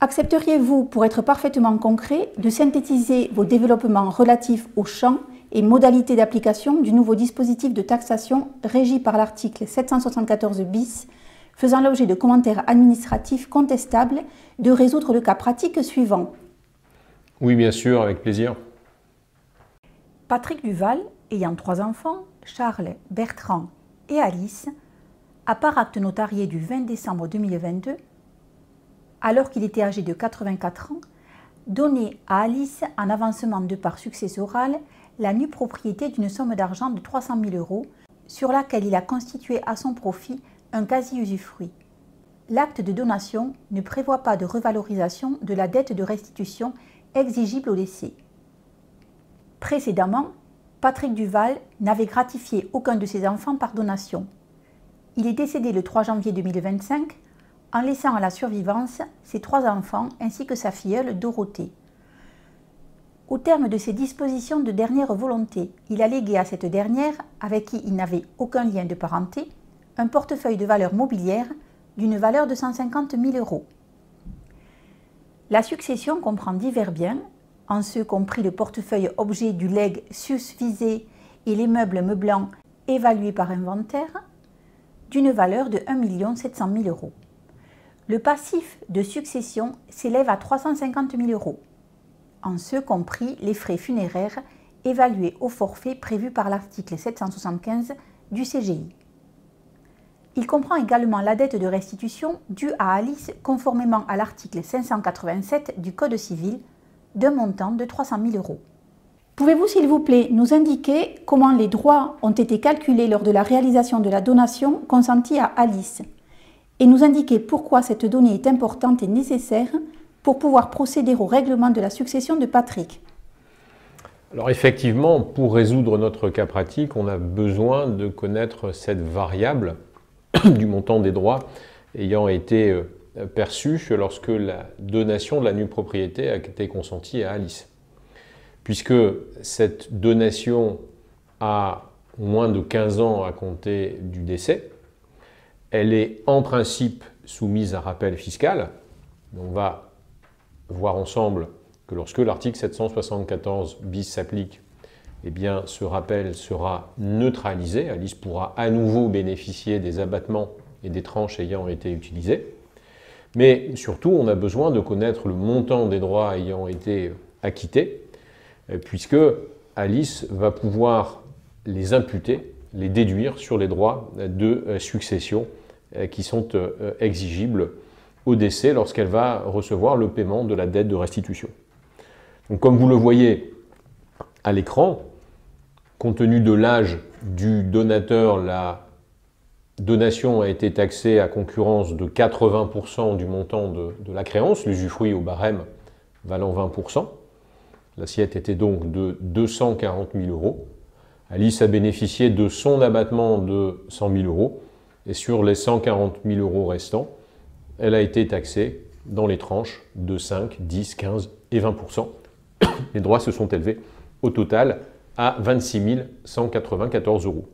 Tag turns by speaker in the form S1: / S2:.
S1: Accepteriez-vous, pour être parfaitement concret, de synthétiser vos développements relatifs au champ et modalités d'application du nouveau dispositif de taxation régi par l'article 774 bis, faisant l'objet de commentaires administratifs contestables, de résoudre le cas pratique suivant?
S2: Oui, bien sûr, avec plaisir.
S1: Patrick Duval, ayant 3 enfants, Charles, Bertrand et Alice, à part acte notarié du 20 décembre 2022, alors qu'il était âgé de 84 ans, donnait à Alice en avancement de part successorale la nue propriété d'une somme d'argent de 300 000 € sur laquelle il a constitué à son profit un quasi-usufruit. L'acte de donation ne prévoit pas de revalorisation de la dette de restitution exigible au décès. Précédemment, Patrick Duval n'avait gratifié aucun de ses enfants par donation. Il est décédé le 3 janvier 2025 en laissant à la survivance ses 3 enfants ainsi que sa filleule Dorothée. Au terme de ces dispositions de dernière volonté, il a légué à cette dernière, avec qui il n'avait aucun lien de parenté, un portefeuille de valeurs mobilières d'une valeur de 150 000 €. La succession comprend divers biens, en ce compris le portefeuille objet du legs susvisé et les meubles meublants évalués par inventaire, d'une valeur de 1 700 000 €. Le passif de succession s'élève à 350 000 €, en ce compris les frais funéraires évalués au forfait prévu par l'article 775 du CGI. Il comprend également la dette de restitution due à Alice conformément à l'article 587 du Code civil d'un montant de 300 000 €. Pouvez-vous s'il vous plaît nous indiquer comment les droits ont été calculés lors de la réalisation de la donation consentie à Alice et nous indiquer pourquoi cette donnée est importante et nécessaire pour pouvoir procéder au règlement de la succession de Patrick?
S2: Alors effectivement, pour résoudre notre cas pratique, on a besoin de connaître cette variable du montant des droits ayant été perçus lorsque la donation de la nue propriété a été consentie à Alice. Puisque cette donation a moins de 15 ans à compter du décès, elle est en principe soumise à rappel fiscal. On va voir ensemble que lorsque l'article 774 bis s'applique, eh bien, ce rappel sera neutralisé. Alice pourra à nouveau bénéficier des abattements et des tranches ayant été utilisées. Mais surtout, on a besoin de connaître le montant des droits ayant été acquittés, puisque Alice va pouvoir les imputer, les déduire sur les droits de succession qui sont exigibles au décès lorsqu'elle va recevoir le paiement de la dette de restitution. Donc, comme vous le voyez à l'écran, compte tenu de l'âge du donateur, la donation a été taxée à concurrence de 80% du montant de la créance, l'usufruit au barème valant 20%. L'assiette était donc de 240 000 €. Alice a bénéficié de son abattement de 100 000 € et sur les 140 000 € restants, elle a été taxée dans les tranches de 5, 10, 15 et 20%. Les droits se sont élevés au total à 26 194 €.